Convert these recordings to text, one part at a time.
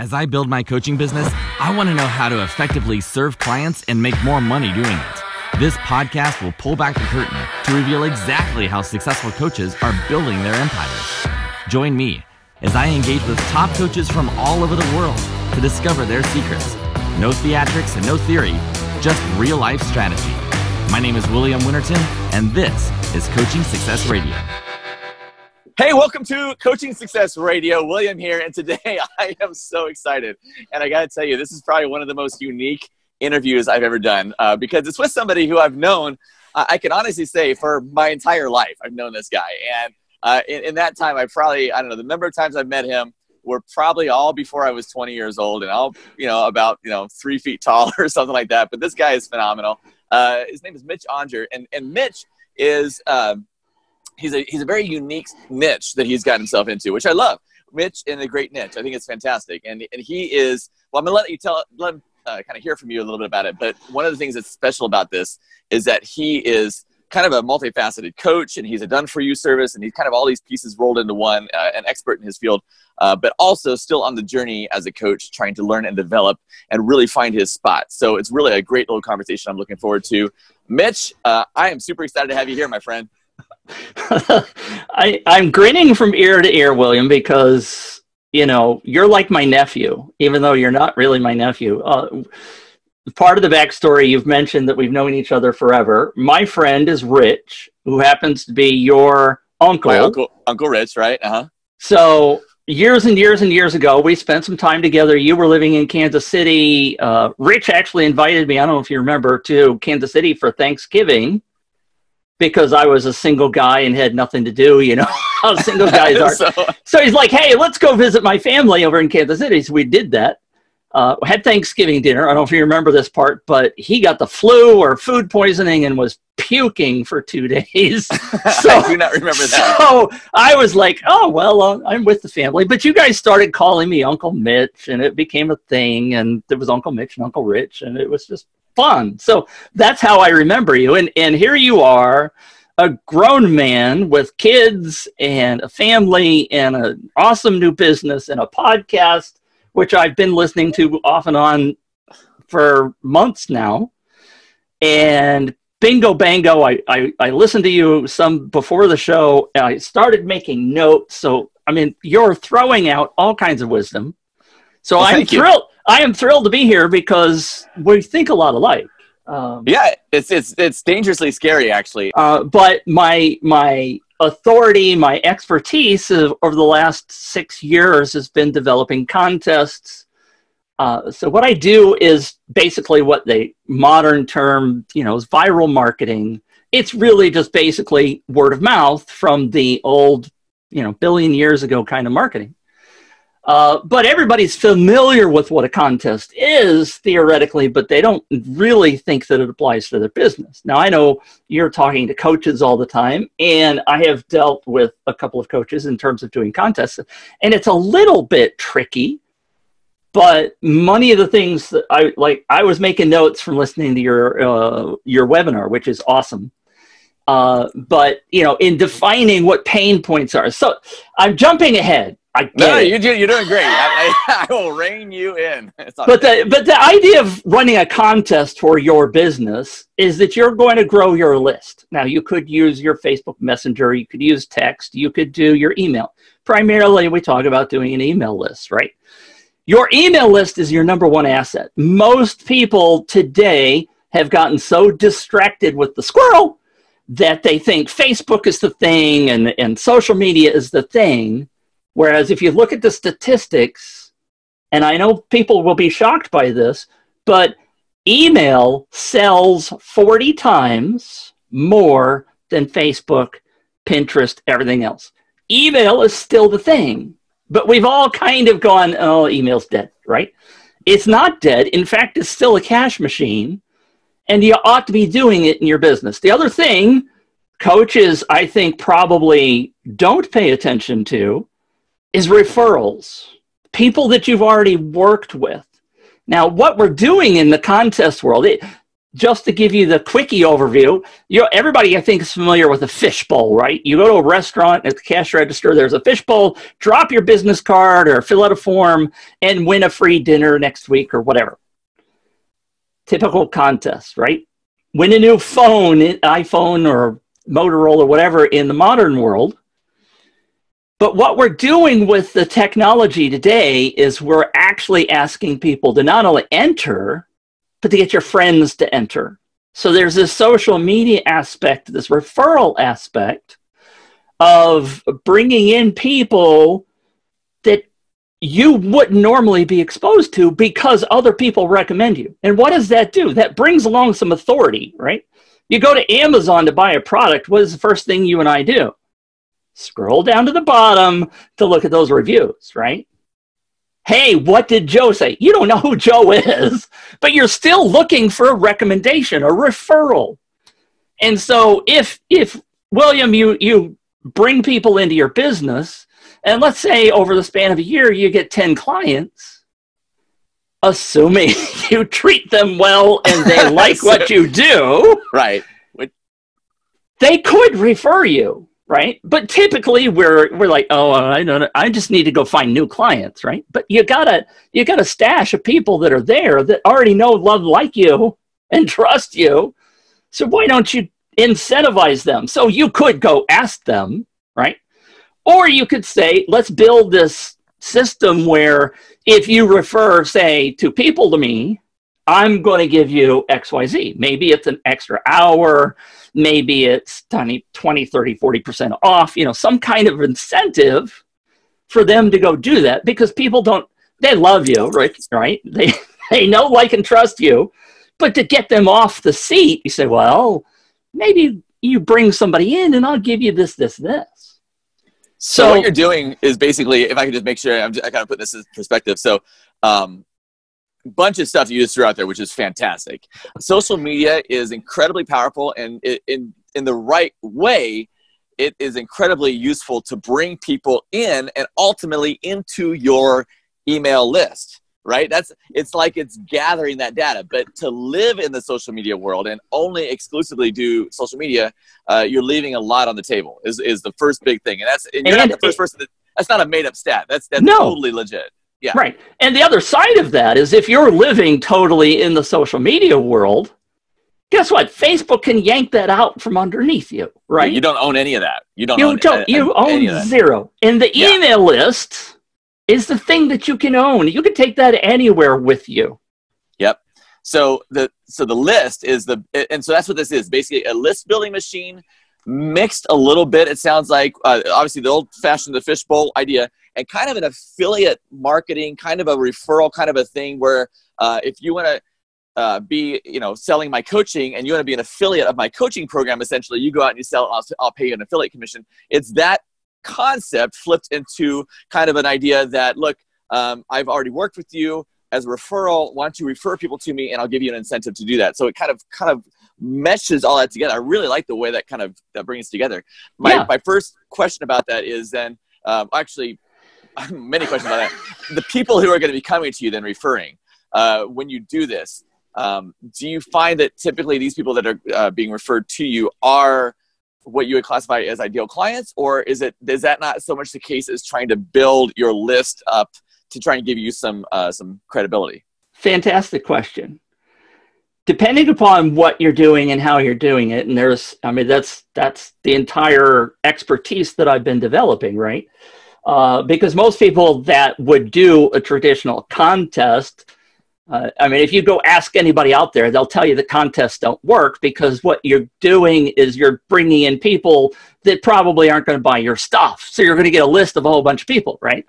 As I build my coaching business, I want to know how to effectively serve clients and make more money doing it. This podcast will pull back the curtain to reveal exactly how successful coaches are building their empires. Join me as I engage with top coaches from all over the world to discover their secrets. No theatrics and no theory, just real-life strategy. My name is William Winterton, and this is Coaching Success Radio. Hey, welcome to Coaching Success Radio. William here, and today I am so excited. And I got to tell you, this is probably one of the most unique interviews I've ever done because it's with somebody who I've known, I can honestly say, for my entire life. I've known this guy. And in that time, I don't know, the number of times I've met him were probably all before I was 20 years old and all, about 3 feet tall or something like that. But this guy is phenomenal. His name is Mitch Aunger, and Mitch is he's a very unique niche that he's got himself into, which I love. Mitch in a great niche. I think it's fantastic. And he is, well, I'm going to let him kind of hear from you a little bit about it. But one of the things that's special about this is that he is kind of a multifaceted coach, and he's a done-for-you service, and he's kind of all these pieces rolled into one, an expert in his field, but also still on the journey as a coach, trying to learn and develop and really find his spot. So it's really a great little conversation I'm looking forward to. Mitch, I am super excited to have you here, my friend. I'm grinning from ear to ear, William, because, you're like my nephew, even though you're not really my nephew. Part of the backstory, you've mentioned that we've known each other forever. My friend is Rich, who happens to be your uncle. My Uncle Rich, right? Uh-huh. So years and years and years ago, we spent some time together. You were living in Kansas City. Rich actually invited me, I don't know if you remember, to Kansas City for Thanksgiving, because I was a single guy and had nothing to do, how single guys are. So he's like, hey, let's go visit my family over in Kansas City. So we did that. Had Thanksgiving dinner. I don't know if you remember this part, but he got the flu or food poisoning and was puking for 2 days. So, I do not remember that. So I was like, oh, well, I'm with the family. But you guys started calling me Uncle Mitch, and it became a thing. And there was Uncle Mitch and Uncle Rich, and it was just fun. So that's how I remember you. And here you are, a grown man with kids and a family and an awesome new business and a podcast, which I've been listening to off and on for months now. And bingo bango, I listened to you some before the show. I started making notes. So, you're throwing out all kinds of wisdom. So well, I'm thrilled. I am thrilled to be here because we think a lot alike. Yeah, it's dangerously scary, actually. But my authority, my expertise over the last 6 years has been developing contests. So what I do is basically what the modern term, is viral marketing. It's really just basically word of mouth from the old, billion years ago kind of marketing. But everybody's familiar with what a contest is theoretically, but they don't really think that it applies to their business. Now, I know you're talking to coaches all the time, and I have dealt with a couple of coaches in terms of doing contests, and it's a little bit tricky, but many of the things that I was making notes from listening to your webinar, which is awesome. But, in defining what pain points are. So I'm jumping ahead. You're doing great. I will rein you in. But the idea of running a contest for your business is that you're going to grow your list. Now, you could use your Facebook Messenger. You could use text. You could do your email. Primarily, we talk about doing an email list, right? Your email list is your number one asset. Most people today have gotten so distracted with the squirrel that they think Facebook is the thing and social media is the thing. Whereas if you look at the statistics, and I know people will be shocked by this, but email sells 40 times more than Facebook, Pinterest, everything else. Email is still the thing, but we've all kind of gone, oh, email's dead, right? It's not dead. In fact, it's still a cash machine, and you ought to be doing it in your business. The other thing coaches, I think, probably don't pay attention to is referrals, people that you've already worked with. Now, what we're doing in the contest world, just to give you the quickie overview, everybody I think is familiar with a fishbowl, right? You go to a restaurant at the cash register, there's a fishbowl, drop your business card or fill out a form and win a free dinner next week or whatever. Typical contest, right? Win a new phone, iPhone or Motorola or whatever in the modern world. But what we're doing with the technology today is we're actually asking people to not only enter, but to get your friends to enter. So there's this social media aspect, this referral aspect of bringing in people that you wouldn't normally be exposed to because other people recommend you. And what does that do? That brings along some authority, right? You go to Amazon to buy a product. What is the first thing you and I do? Scroll down to the bottom to look at those reviews, right? Hey, what did Joe say? You don't know who Joe is, but you're still looking for a recommendation, a referral. And so if William, you bring people into your business, and let's say over the span of a year, you get 10 clients, assuming you treat them well and they like what you do, right? They could refer you. Right. But typically we're like, oh, I just need to go find new clients. Right. But you got a stash of people that are there that already know, love, like you and trust you. So why don't you incentivize them? So you could go ask them. Right. Or you could say, let's build this system where if you refer, say, 2 people to me, I'm going to give you XYZ. Maybe it's an extra hour. Maybe it's 20, 30, 40% off, some kind of incentive for them to go do that because people they love you, right? They know, like, and trust you. But to get them off the seat, you say, well, maybe you bring somebody in and I'll give you this. So what you're doing is basically, if I could just make sure I kind of put this in perspective. So, bunch of stuff you just threw out there, which is fantastic. Social media is incredibly powerful, and in the right way, it is incredibly useful to bring people in and ultimately into your email list, right? It's like it's gathering that data. But to live in the social media world and only exclusively do social media, you're leaving a lot on the table. Is the first big thing, and you're not the first person. That's not a made up stat. That's no. Totally legit. Yeah. Right. And the other side of that is if you're living totally in the social media world, guess what? Facebook can yank that out from underneath you, right? Yeah, you don't own any of that. You own zero. And the email list is the thing that you can own. You can take that anywhere with you. Yep. So the list is and so that's what this is. Basically a list building machine mixed a little bit. It sounds like obviously the old fashioned, the fishbowl idea, and kind of an affiliate marketing, kind of a referral kind of a thing where if you want to be, selling my coaching and you want to be an affiliate of my coaching program, essentially you go out and you sell it, I'll pay you an affiliate commission. It's that concept flipped into kind of an idea that, look, I've already worked with you as a referral. Why don't you refer people to me and I'll give you an incentive to do that. So it kind of meshes all that together. I really like the way that that brings together. My first question about that is then, actually, many questions about that. The people who are going to be coming to you then referring, when you do this, do you find that typically these people that are being referred to you are what you would classify as ideal clients, or is that not so much the case as trying to build your list up to try and give you some credibility? Fantastic question. Depending upon what you're doing and how you're doing it, and that's the entire expertise that I've been developing, right? Because most people that would do a traditional contest, if you go ask anybody out there, they'll tell you the contests don't work because what you're doing is you're bringing in people that probably aren't going to buy your stuff. So you're going to get a list of a whole bunch of people, right?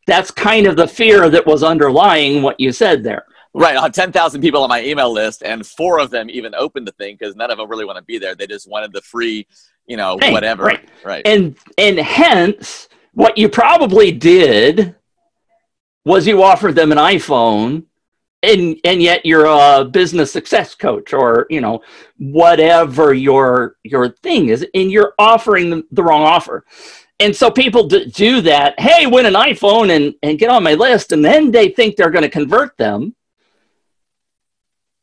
That's kind of the fear that was underlying what you said there. Right. I'll have 10,000 people on my email list and 4 of them even opened the thing because none of them really want to be there. They just wanted the free, whatever. Right. And hence what you probably did was you offered them an iPhone and yet you're a business success coach or, whatever your thing is, and you're offering them the wrong offer. And so people do that. Hey, win an iPhone and get on my list. And then they think they're going to convert them.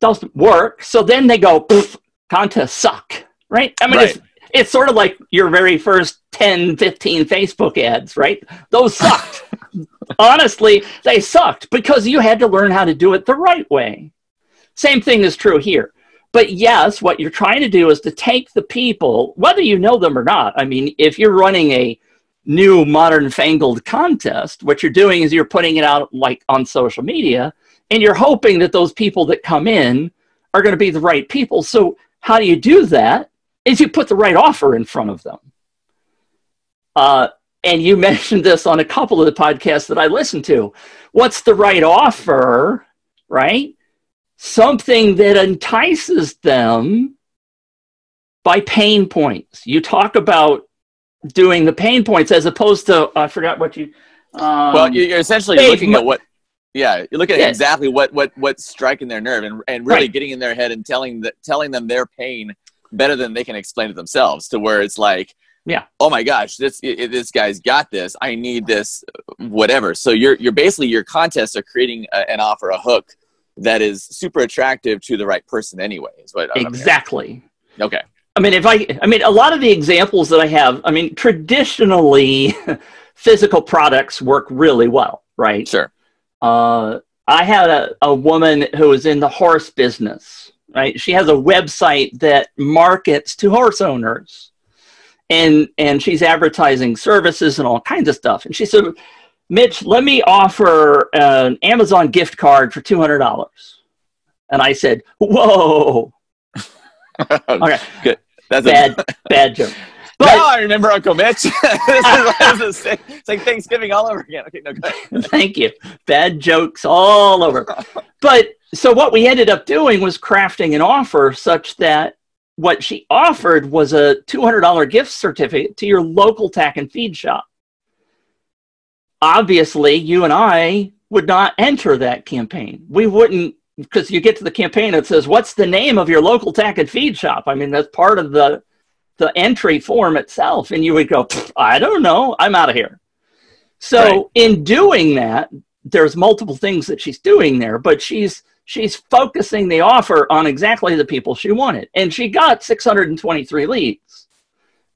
Doesn't work. So then they go, poof, contests suck, right? I mean, Right. it's sort of like your very first 10, 15 Facebook ads, right? Those sucked. Honestly, they sucked because you had to learn how to do it the right way. Same thing is true here. But yes, what you're trying to do is to take the people, whether you know them or not. I mean, if you're running a new modern fangled contest, what you're doing is you're putting it out like on social media, and you're hoping that those people that come in are going to be the right people. So how do you do that? Is you put the right offer in front of them. And you mentioned this on a couple of the podcasts that I listened to. What's the right offer, right? Something that entices them by pain points. You talk about doing the pain points as opposed to, I forgot what you... well, you're essentially looking at what... Yeah, you're looking at exactly what's striking their nerve and really getting in their head and telling them their pain better than they can explain it themselves, to where it's like, oh my gosh, this guy's got this. I need this, whatever. So you're basically, your contests are creating an offer, a hook that is super attractive to the right person anyway. Is what exactly. Okay. I mean, a lot of the examples that I have, I mean, traditionally, physical products work really well, right? Sure. I had a woman who was in the horse business, right? She has a website that markets to horse owners, and she's advertising services and all kinds of stuff. And she said, Mitch, let me offer an Amazon gift card for $200. And I said, whoa. Okay. Good. That's bad joke. But now I remember Uncle Mitch. It's like Thanksgiving all over again. Okay, no, go ahead. Thank you. Bad jokes all over. But so what we ended up doing was crafting an offer such that what she offered was a $200 gift certificate to your local tack and feed shop. Obviously, you and I would not enter that campaign. We wouldn't, because you get to the campaign, it says, what's the name of your local tack and feed shop? I mean, that's part of the entry form itself. And you would go, I don't know, I'm out of here. So in doing that, there's multiple things that she's doing there, but she's focusing the offer on exactly the people she wanted. And she got 623 leads.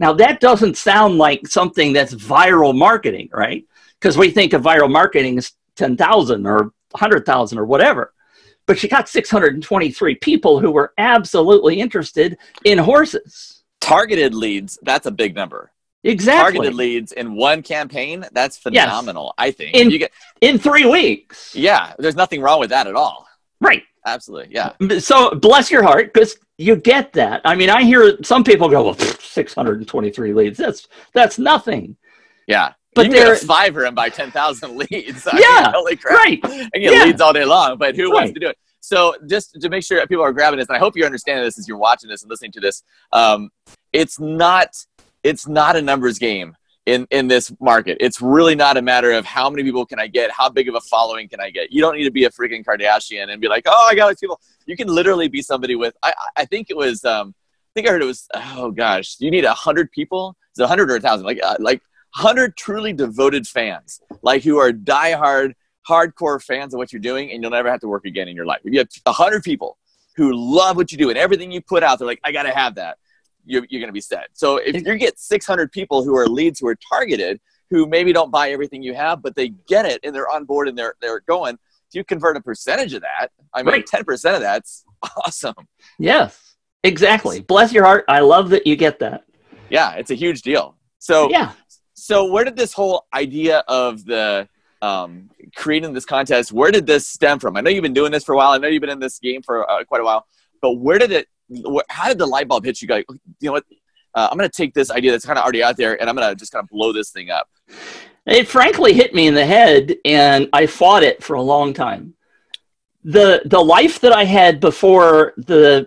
Now, that doesn't sound like something that's viral marketing, right? Because we think of viral marketing as 10,000 or 100,000 or whatever. But she got 623 people who were absolutely interested in horses. Targeted leads, that's a big number. Exactly. Targeted leads in one campaign, that's phenomenal, yes. I think. In 3 weeks. Yeah, there's nothing wrong with that at all. Right. Absolutely, yeah. So bless your heart, because you get that. I mean, I hear some people go, well, 623 leads, that's nothing. Yeah. But you can get a Fiverr and buy 10,000 leads. I mean, holy crap. Right. I get leads all day long, but who wants to do it? So just to make sure people are grabbing this, and I hope you're understanding this as you're watching this and listening to this, it's not a numbers game in this market. It's really not a matter of how many people can I get, how big of a following can I get. You don't need to be a freaking Kardashian and be like, oh, I got these people. You can literally be somebody with, I think it was, I heard it was, oh gosh, you need 100 people? Is it 100 or 1,000? Like 100 truly devoted fans, like who are diehard, hardcore fans of what you're doing, and you'll never have to work again in your life. If you have 100 people who love what you do and everything you put out, they're like, I got to have that. You're going to be set. So if you get 600 people who are leads, who are targeted, who maybe don't buy everything you have, but they get it and they're on board and they're going, if you convert a percentage of that, I mean, 10% of that's awesome. Yes, exactly. Bless your heart. I love that you get that. Yeah, it's a huge deal. So, so where did this whole idea of the creating this contest, where did this stem from? I know you've been doing this for a while. I know you've been in this game for quite a while, but how did the light bulb hit you? Go, you know what? I'm going to take this idea that's kind of already out there, and I'm going to just kind of blow this thing up. It frankly hit me in the head, and I fought it for a long time. The life that I had before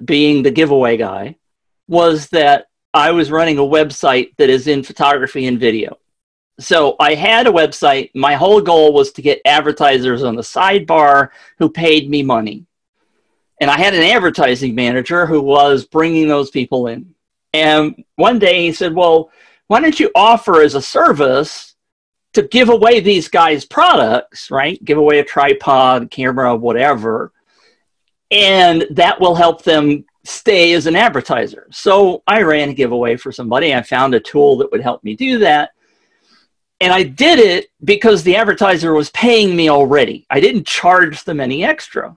being the giveaway guy was that I was running a website that is in photography and video. So I had a website. My whole goal was to get advertisers on the sidebar who paid me money. And I had an advertising manager who was bringing those people in. And one day he said, well, why don't you offer as a service to give away these guys' products, right? Give away a tripod, camera, whatever. and that will help them stay as an advertiser. So I ran a giveaway for somebody. I found a tool that would help me do that. And I did it because the advertiser was paying me already. I didn't charge them any extra.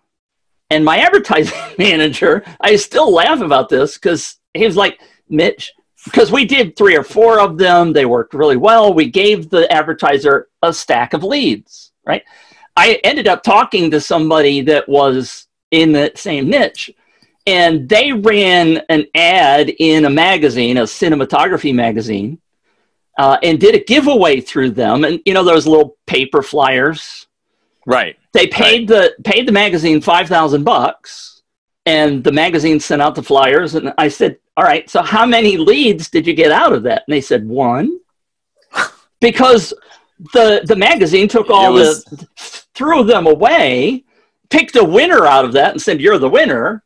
And my advertising manager, I still laugh about this because he was like, Mitch, because we did 3 or 4 of them. They worked really well. We gave the advertiser a stack of leads, right? I ended up talking to somebody that was in the same niche, and they ran an ad in a magazine, a cinematography magazine, and did a giveaway through them. And you know those little paper flyers, right? They paid the magazine $5,000, and the magazine sent out the flyers. And I said, "All right, so how many leads did you get out of that?" And they said 1, because the magazine took threw them away, picked a winner out of that, and said, "You're the winner."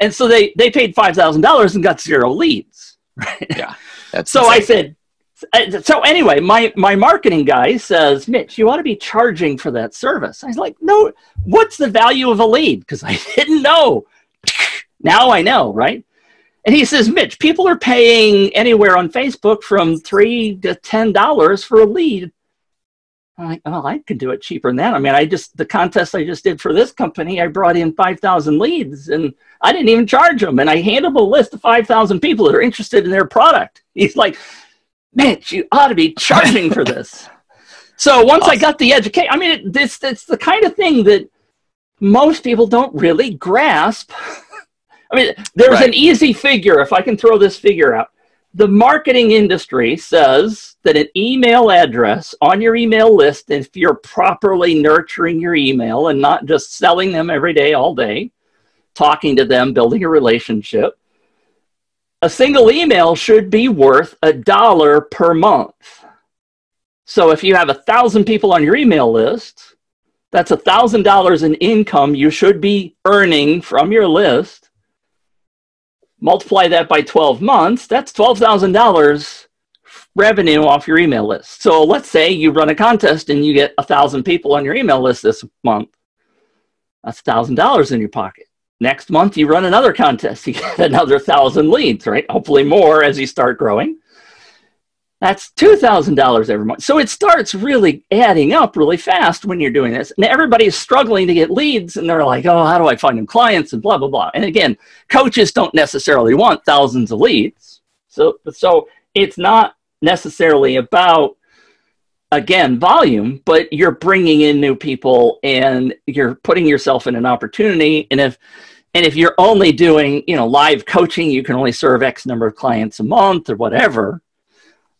And so they paid $5,000 and got 0 leads. Right? Yeah. That's so insane. I said, so anyway, my marketing guy says, Mitch, you ought to be charging for that service. I was like, no, what's the value of a lead? Because I didn't know. Now I know, right? And he says, Mitch, people are paying anywhere on Facebook from $3 to $10 for a lead. I'm like, oh, I could do it cheaper than that. I mean, the contest I just did for this company, I brought in 5,000 leads and I didn't even charge them. And I handed them a list of 5,000 people that are interested in their product. He's like, Mitch, you ought to be charging for this. So once I got the education, I mean, it's the kind of thing that most people don't really grasp. I mean, there's an easy figure, if I can throw this figure out. The marketing industry says that an email address on your email list, if you're properly nurturing your email and not just selling them every day, all day, talking to them, building a relationship, a single email should be worth $1 per month. So if you have 1,000 people on your email list, that's $1,000 in income you should be earning from your list. Multiply that by 12 months, that's $12,000 revenue off your email list. So let's say you run a contest and you get 1,000 people on your email list this month. That's $1,000 in your pocket. Next month, you run another contest. You get another 1,000 leads, right? Hopefully more as you start growing. That's $2,000 every month. So it starts really adding up really fast when you're doing this. And everybody's struggling to get leads, and they're like, oh, how do I find them clients and blah, blah, blah. And again, coaches don't necessarily want thousands of leads. So it's not necessarily about, again, volume, but you're bringing in new people and you're putting yourself in an opportunity. And if you're only doing, live coaching, you can only serve X number of clients a month or whatever.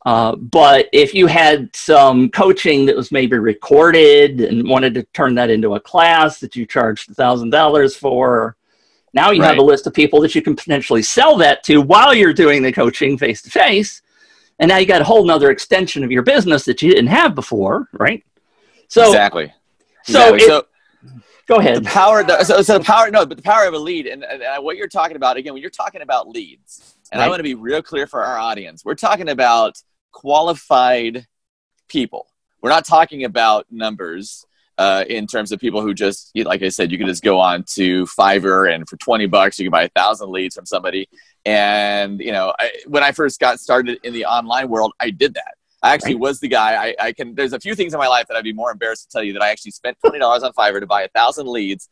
But if you had some coaching that was maybe recorded and wanted to turn that into a class that you charged $1,000 for, now you have a list of people that you can potentially sell that to while you're doing the coaching face to face. And now you got a whole nother extension of your business that you didn't have before, right? So exactly. So go ahead. The power of a lead and what you're talking about, again, when you're talking about leads, and I want to be real clear for our audience, we're talking about qualified people. We're not talking about numbers in terms of people who just, like I said, you can just go on to Fiverr and for $20 you can buy 1,000 leads from somebody. And, when I first got started in the online world, I did that. I actually was the guy. There's a few things in my life that I'd be more embarrassed to tell you that I actually spent $20 on Fiverr to buy 1,000 leads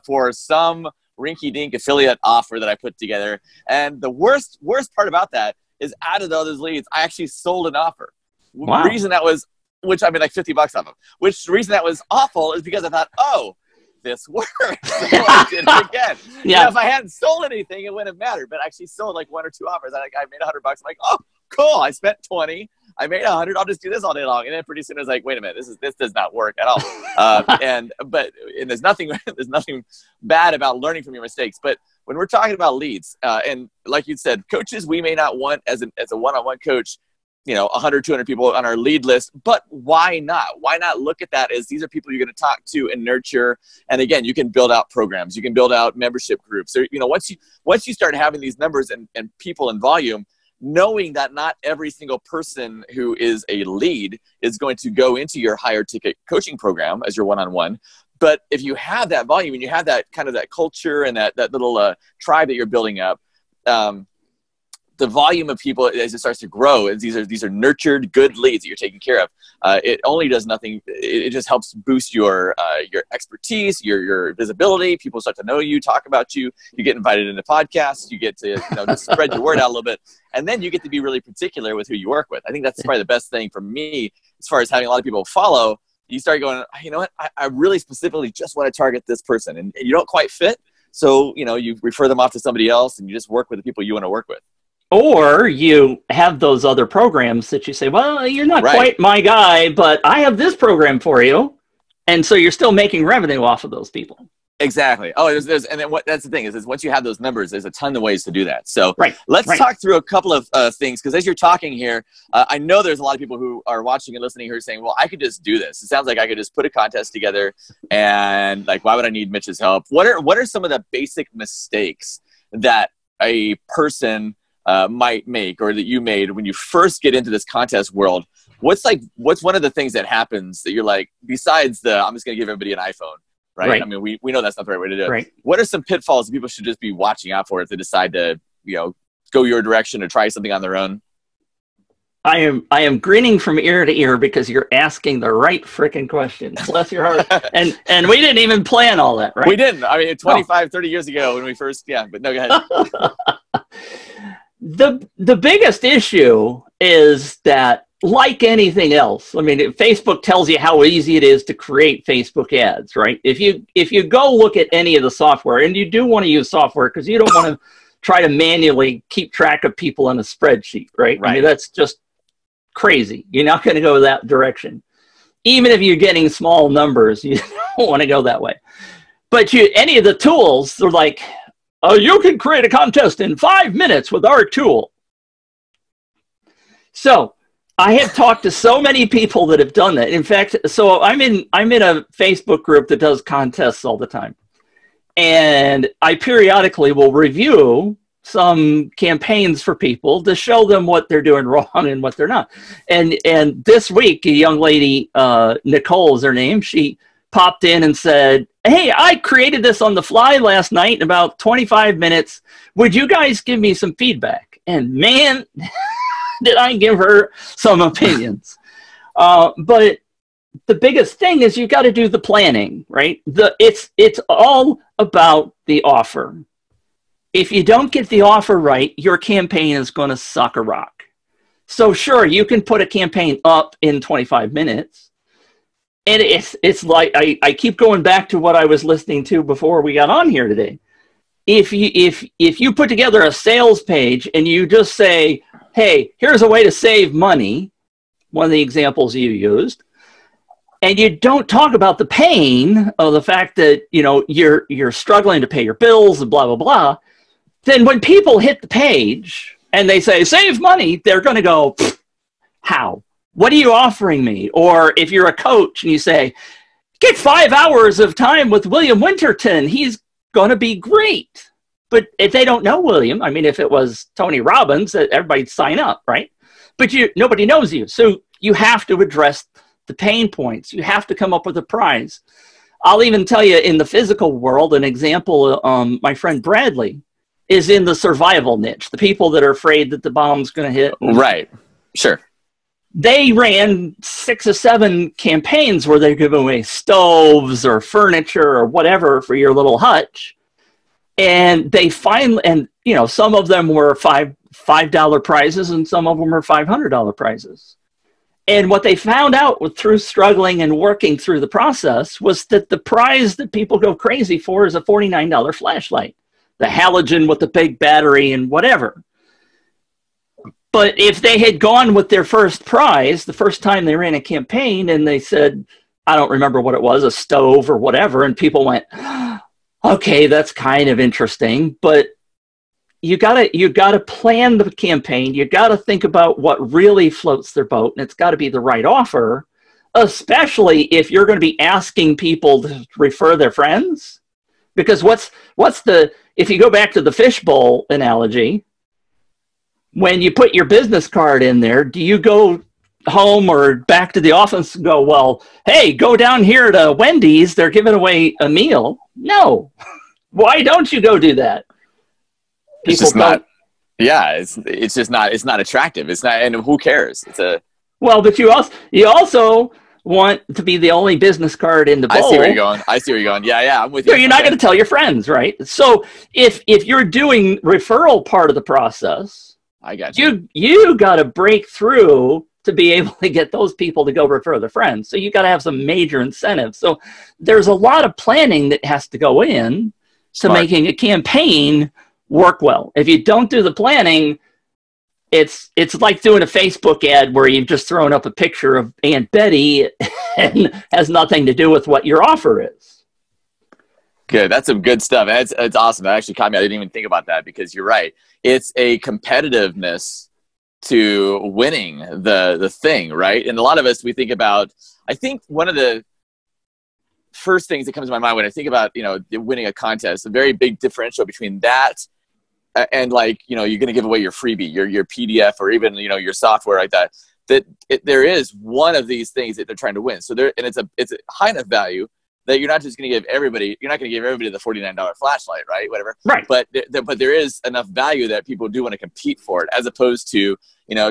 for some rinky-dink affiliate offer that I put together. And the worst part about that is out of all those leads, I actually sold an offer. Wow. The reason that was, which I made like $50 off of, which the reason that was awful is because I thought, oh, this works. So I did it again. Yeah. If I hadn't sold anything, it wouldn't have mattered. But I actually sold like 1 or 2 offers. I made $100. I'm like, oh, cool. I spent 20. I made 100. I'll just do this all day long. And then pretty soon I was like, wait a minute, this does not work at all. And there's nothing bad about learning from your mistakes. But when we're talking about leads, and like you said, coaches, we may not want as a one-on-one coach, 100, 200 people on our lead list, but why not? Why not look at that as these are people you're going to talk to and nurture? And again, you can build out programs, you can build out membership groups. So, once you start having these numbers and people in volume, knowing that not every single person who is a lead is going to go into your higher ticket coaching program as your one-on-one, But if you have that volume and you have that kind of that culture and that little tribe that you're building up, the volume of people as it starts to grow, as these are nurtured, good leads that you're taking care of. It only does nothing. It just helps boost your expertise, your visibility. People start to know you, talk about you. You get invited into podcasts. You get to just spread your word out a little bit, and then you get to be really particular with who you work with. I think that's probably the best thing for me as far as having a lot of people follow. You start going, you know what? I really specifically just want to target this person, and you don't quite fit. So you refer them off to somebody else, and you just work with the people you want to work with. Or you have those other programs that you say, well, you're not Right. quite my guy, but I have this program for you. And so you're still making revenue off of those people. Exactly. Oh, and then that's the thing is once you have those members, there's a ton of ways to do that. So let's Right. talk through a couple of things, because as you're talking here, I know there's a lot of people who are watching and listening who are saying, well, I could just do this. It sounds like I could just put a contest together, and like, why would I need Mitch's help? What are some of the basic mistakes that a person might make, or that you made when you first get into this contest world? What's one of the things that happens that you're like, besides I'm just going to give everybody an iPhone, right? I mean, we know that's not the right way to do it. Right. What are some pitfalls that people should just be watching out for if they decide to, go your direction or try something on their own? I am grinning from ear to ear because you're asking the right freaking question. Bless your heart. And we didn't even plan all that, right? We didn't. I mean, 30 years ago when we first, but no, go ahead. The biggest issue is that, like anything else, I mean, Facebook tells you how easy it is to create Facebook ads, right? If you go look at any of the software, and you do want to use software because you don't want to try to manually keep track of people in a spreadsheet, right? I mean, that's just crazy. You're not going to go that direction. Even if you're getting small numbers, you don't want to go that way. But any of the tools, they're like, oh, you can create a contest in 5 minutes with our tool. So I have talked to so many people that have done that. In fact, so I'm in a Facebook group that does contests all the time. And I periodically will review some campaigns for people to show them what they're doing wrong and what they're not. And this week, a young lady, Nicole is her name, she popped in and said, hey, I created this on the fly last night in about 25 minutes. Would you guys give me some feedback? And man, did I give her some opinions. But the biggest thing is you got to do the planning, right? It's all about the offer. If you don't get the offer right, your campaign is going to suck a rock. So sure, you can put a campaign up in 25 minutes. And it's like, I keep going back to what I was listening to before we got on here today. If you put together a sales page and you just say, hey, here's a way to save money, one of the examples you used, and you don't talk about the pain of the fact that, you're struggling to pay your bills and blah, blah, blah, then when people hit the page and they say, save money, they're going to go, how? What are you offering me? Or if you're a coach and you say, get 5 hours of time with William Winterton, he's going to be great. But if they don't know William, I mean, if it was Tony Robbins, everybody'd sign up, right? But nobody knows you. So you have to address the pain points. You have to come up with a prize. I'll even tell you in the physical world, an example, my friend Bradley is in the survival niche, the people that are afraid that the bomb's going to hit. Right. Sure. They ran 6 or 7 campaigns where they give away stoves or furniture or whatever for your little hutch. And they finally, some of them were $5 prizes and some of them were $500 prizes. And what they found out through struggling and working through the process was that the prize that people go crazy for is a $49 flashlight, the halogen with the big battery and whatever. But if they had gone with their first prize, the first time they ran a campaign and they said, I don't remember what it was, a stove or whatever, and people went, okay, that's kind of interesting, but you gotta plan the campaign. You gotta think about what really floats their boat, and it's got to be the right offer, especially if you're going to be asking people to refer their friends. Because if you go back to the fishbowl analogy, when you put your business card in there, do you go home or back to the office and go, well, hey, go down here to Wendy's. They're giving away a meal. No. Why don't you go do that? It's just not. Yeah, it's just not. It's not attractive. It's not, and who cares? Well, but you also want to be the only business card in the bowl. I see where you're going. Yeah, I'm with you. So you're not going to tell your friends, right? So if you're doing referral part of the process, I got you. You got to break through to be able to get those people to go refer their friends. So you got to have some major incentives. So there's a lot of planning that has to go in to making a campaign work well. If you don't do the planning, it's like doing a Facebook ad where you've just thrown up a picture of Aunt Betty and has nothing to do with what your offer is. Good. That's some good stuff. It's awesome. That actually caught me. I didn't even think about that because you're right. It's a competitiveness to winning the thing, right? And a lot of us, we think about, I think one of the first things that comes to my mind when I think about, winning a contest, a very big differential between that and you're going to give away your freebie, your PDF, or even, your software like that, there is one of these things that they're trying to win. So it's a high enough value that you're not just going to give everybody, the $49 flashlight, right? Whatever. Right. But there is enough value that people do want to compete for it, as opposed to,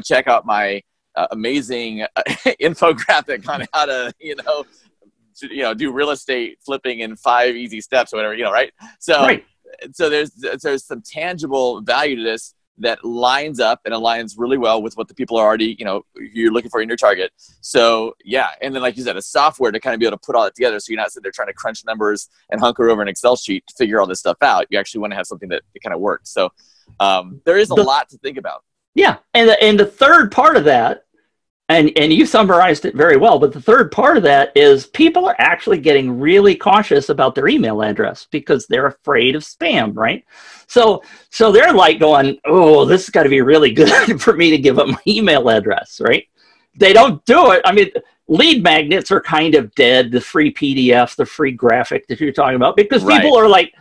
check out my amazing infographic on how to, do real estate flipping in 5 easy steps or whatever, right? So, right. So there's some tangible value to this that lines up and aligns really well with what the people are already, you're looking for in your target. So yeah. And then, like you said, a software to kind of be able to put all that together. So you're not sitting there trying to crunch numbers and hunker over an Excel sheet to figure all this stuff out. You actually want to have something that kind of works. So there is a lot to think about. Yeah. And the third part of that, and you summarized it very well, but the third part of that is people are actually getting really cautious about their email address because they're afraid of spam, right? So they're like going, oh, this has got to be really good for me to give up my email address, right? They don't do it. I mean, lead magnets are kind of dead, the free PDF, the free graphic that you're talking about, because people are like,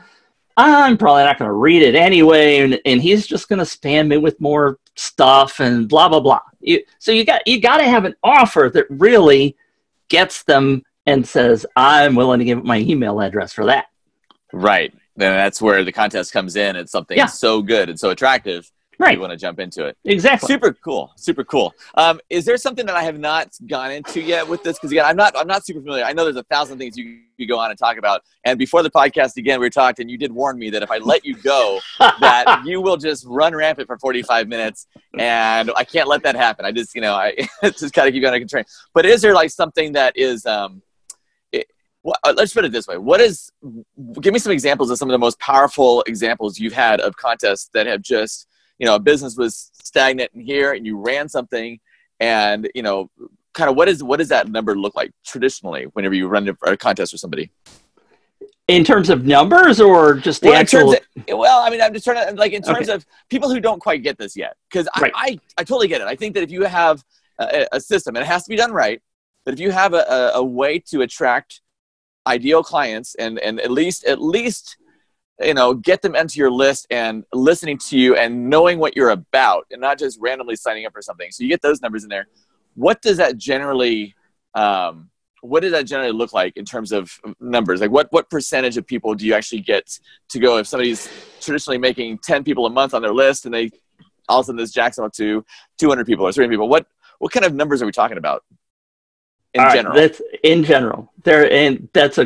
I'm probably not going to read it anyway, and he's just going to spam me with more stuff and blah, blah, blah. So you got to have an offer that really gets them and says, I'm willing to give up my email address for that. Right. Then that's where the contest comes in. It's something so good and so attractive. Right. You want to jump into it. Exactly. Super cool. Super cool. Is there something that I have not gone into yet with this? Because again, I'm not super familiar. I know there's 1,000 things you go on and talk about. And before the podcast, again, we talked, and you did warn me that if I let you go, that you will just run rampant for 45 minutes, and I can't let that happen. I just, I just got to keep you under control. But is there like something that is, let's put it this way. Give me some examples of some of the most powerful examples you've had of contests that have just, a business was stagnant in here and you ran something, and, kind of what does that number look like traditionally whenever you run a contest for somebody? In terms of numbers or just the actual? I'm just trying to, in terms of people who don't quite get this yet. Because I totally get it. I think that if you have a system, and it has to be done right, but if you have a way to attract ideal clients and at least get them into your list and listening to you and knowing what you're about and not just randomly signing up for something. So you get those numbers in there. What does that generally look like in terms of numbers? Like what percentage of people do you actually get to go if somebody's traditionally making 10 people a month on their list and they all of a sudden this jacks them up to 200 people or 300 people? What kind of numbers are we talking about? In general. That's in general. And that's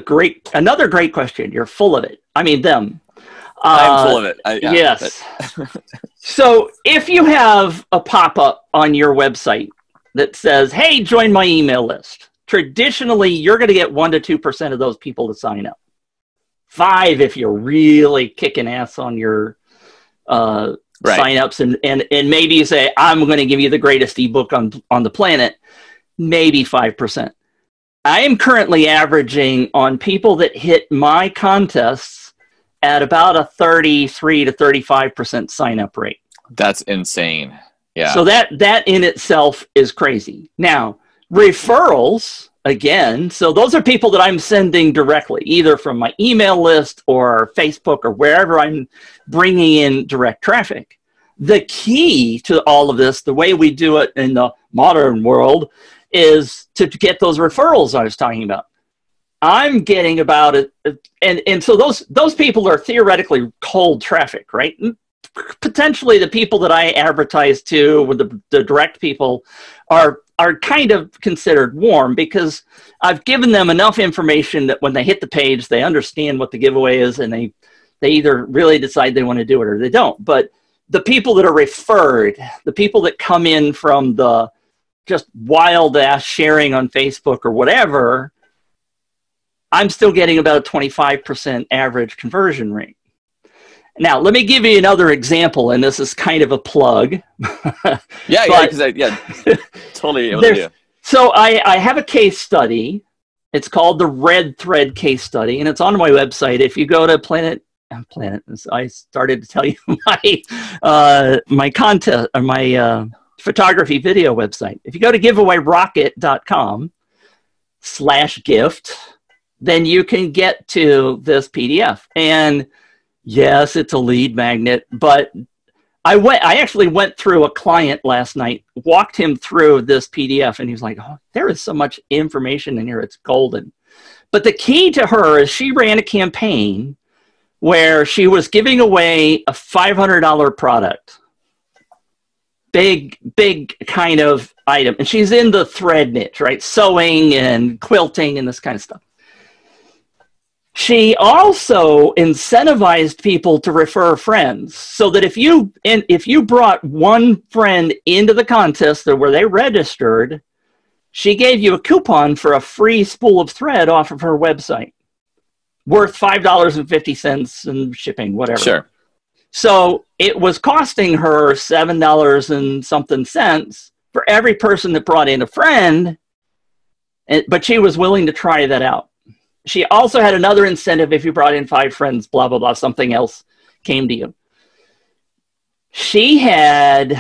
another great question. You're full of it. I mean, them. I'm full of it. Yes. So if you have a pop-up on your website that says, hey, join my email list, traditionally, you're going to get 1% to 2% of those people to sign up. 5% if you're really kicking ass on your sign-ups. And maybe you say, I'm going to give you the greatest ebook on the planet. Maybe 5%. I am currently averaging on people that hit my contests at about a 33 to 35% sign-up rate. That's insane. Yeah. So that in itself is crazy. Now, referrals, again, so those are people that I'm sending directly, either from my email list or Facebook or wherever I'm bringing in direct traffic. the key to all of this, the way we do it in the modern world, is to get those referrals I was talking about. I'm getting about it, and so those people are theoretically cold traffic, right? Potentially the people that I advertise to, with the direct people, are kind of considered warm, because I've given them enough information that when they hit the page, they understand what the giveaway is, and they either really decide they want to do it or they don't. But the people that are referred, the people that come in from the just wild ass sharing on Facebook or whatever, I'm still getting about a 25% average conversion rate. Now, let me give you another example, and this is kind of a plug. Totally able to do. So I have a case study. It's called the Red Thread Case Study, and it's on my website. If you go to I started to tell you my contest, or my photography video website. If you go to giveawayrocket.com/gift, then you can get to this PDF. And yes, it's a lead magnet, but I actually went through a client last night, walked him through this PDF, and he was like, oh, there is so much information in here, it's golden. But the key to her is she ran a campaign where she was giving away a $500 product. Big kind of item. And she's in the thread niche, right? Sewing and quilting and this kind of stuff. She also incentivized people to refer friends, so that if you brought one friend into the contest where they registered, she gave you a coupon for a free spool of thread off of her website, worth $5.50 and shipping, whatever. Sure. So it was costing her $7 and something cents for every person that brought in a friend, but she was willing to try that out. She also had another incentive: if you brought in 5 friends, blah, blah, blah, something else came to you. She had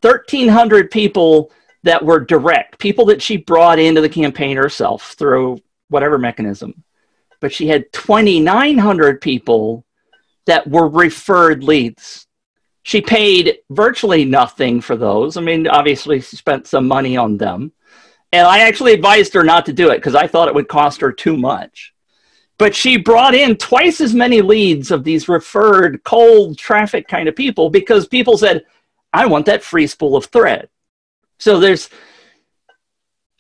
1,300 people that were direct, people that she brought into the campaign herself through whatever mechanism. But she had 2,900 people that were referred leads. She paid virtually nothing for those. I mean, obviously she spent some money on them. And I actually advised her not to do it because I thought it would cost her too much. But she brought in twice as many leads of these referred cold traffic kind of people, because people said, I want that free spool of thread. So there's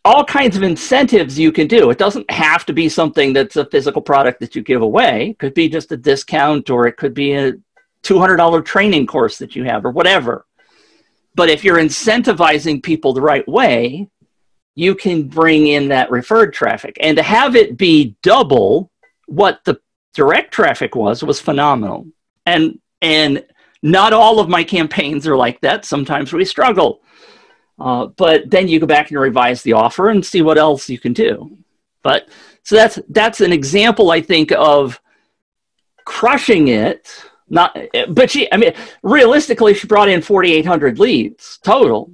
all kinds of incentives you can do. It doesn't have to be something that's a physical product that you give away. It could be just a discount, or it could be a $200 training course that you have, or whatever. But if you're incentivizing people the right way, you can bring in that referred traffic. And to have it be double what the direct traffic was phenomenal. And not all of my campaigns are like that. Sometimes we struggle. But then you go back and revise the offer and see what else you can do. But so that's an example, I think, of crushing it. Realistically, she brought in 4,800 leads total.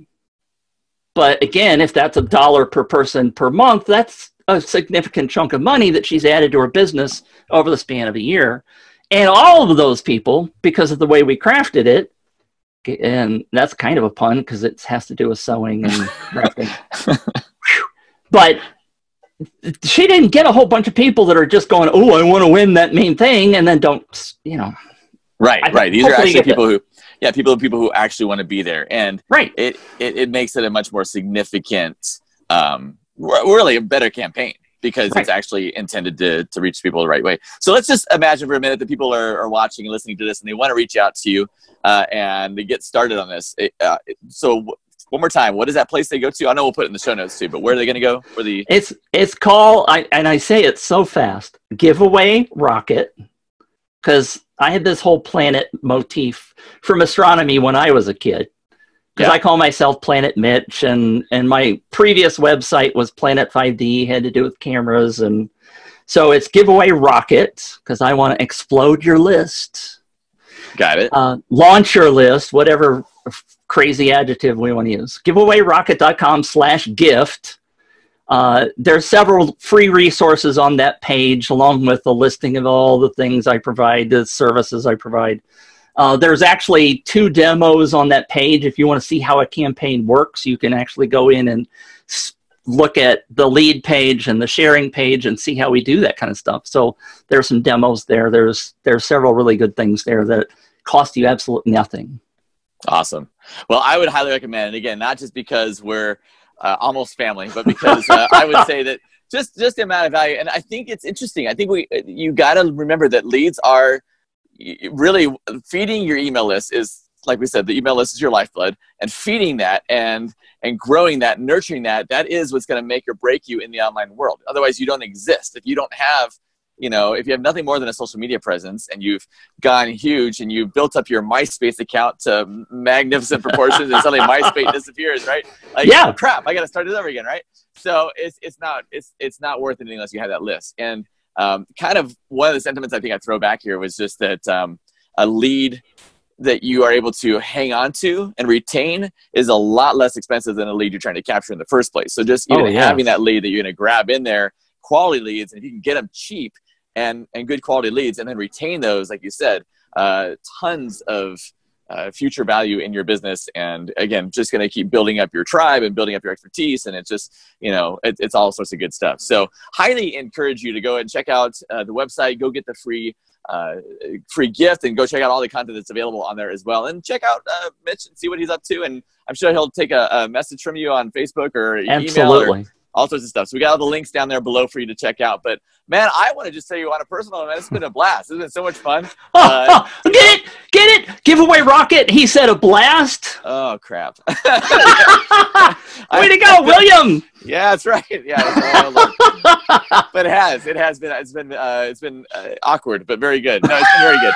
But again, if that's $1 per person per month, that's a significant chunk of money that she's added to her business over the span of a year. And all of those people, because of the way we crafted it, and that's kind of a pun because it has to do with sewing and crafting. But she didn't get a whole bunch of people that are just going, oh, I want to win that main thing, and then don't, Right. These are actually people who actually want to be there. And it makes it a much more significant, really a better campaign, because it's actually intended to reach people the right way. So let's just imagine for a minute that people are watching and listening to this, and they want to reach out to you and they get started on this. So one more time, what is that place they go to? I know we'll put it in the show notes too, but where are they going to go for the? It's called, I say it so fast, Giveaway Rocket, because I had this whole planet motif from astronomy when I was a kid. Because I call myself Planet Mitch, and my previous website was Planet 5D, had to do with cameras. And so it's Giveaway Rocket, because I want to explode your list. Got it. Launch your list, whatever crazy adjective we want to use. Giveawayrocket.com/gift. There's several free resources on that page, along with a listing of all the things I provide, the services I provide. There's actually 2 demos on that page. If you want to see how a campaign works, you can actually go in and look at the lead page and the sharing page and see how we do that kind of stuff. So there's some demos there. There's several really good things there that cost you absolutely nothing. Awesome. Well, I would highly recommend, again, not just because we're almost family, but because I would say that just the amount of value. And I think it's interesting. I think you got to remember that leads are really feeding your email list is, like we said, the email list is your lifeblood, and feeding that and growing that, nurturing that, that is what's going to make or break you in the online world. Otherwise, you don't exist. If you don't have, if you have nothing more than a social media presence and you've gone huge and you've built up your MySpace account to magnificent proportions and suddenly MySpace disappears, right? Like, yeah, crap, I got to start it over again, right? So it's not worth it unless you have that list. And kind of one of the sentiments I think I'd throw back here was just that a lead that you are able to hang on to and retain is a lot less expensive than a lead you're trying to capture in the first place. So just even having that lead that you're going to grab in there, quality leads, and if you can get them cheap and good quality leads and then retain those, like you said, tons of future value in your business. And again, just going to keep building up your tribe and building up your expertise. And it's just, it's all sorts of good stuff. So highly encourage you to go ahead and check out the website, go get the free gift, and go check out all the content that's available on there as well. And check out Mitch and see what he's up to. And I'm sure he'll take a message from you on Facebook or email or all sorts of stuff. So we got all the links down there below for you to check out. But man, I want to just tell you on a personal note, it's been a blast. It's been so much fun. Get it! Giveaway rocket. He said a blast. Oh crap! Way to go, William. Yeah, that's right. Yeah, but it's been awkward, but very good. No, it's been very good.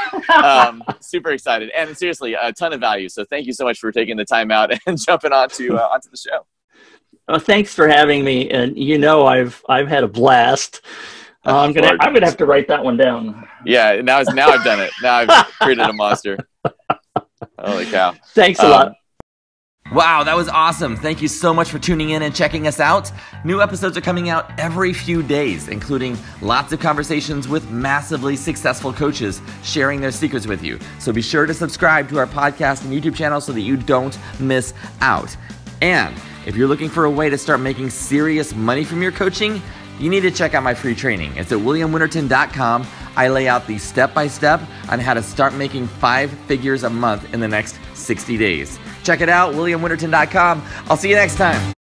Super excited, and seriously, a ton of value. So thank you so much for taking the time out and jumping onto the show. Well, thanks for having me, and I've had a blast. I'm gonna have to write that one down. Yeah, now I've done it. Now I've created a monster. Holy cow! Thanks a lot. Wow, that was awesome. Thank you so much for tuning in and checking us out. New episodes are coming out every few days, including lots of conversations with massively successful coaches sharing their secrets with you. So be sure to subscribe to our podcast and YouTube channel so that you don't miss out. And if you're looking for a way to start making serious money from your coaching, you need to check out my free training. It's at williamwinterton.com. I lay out the step-by-step on how to start making 5 figures a month in the next 60 days. Check it out, williamwinterton.com. I'll see you next time.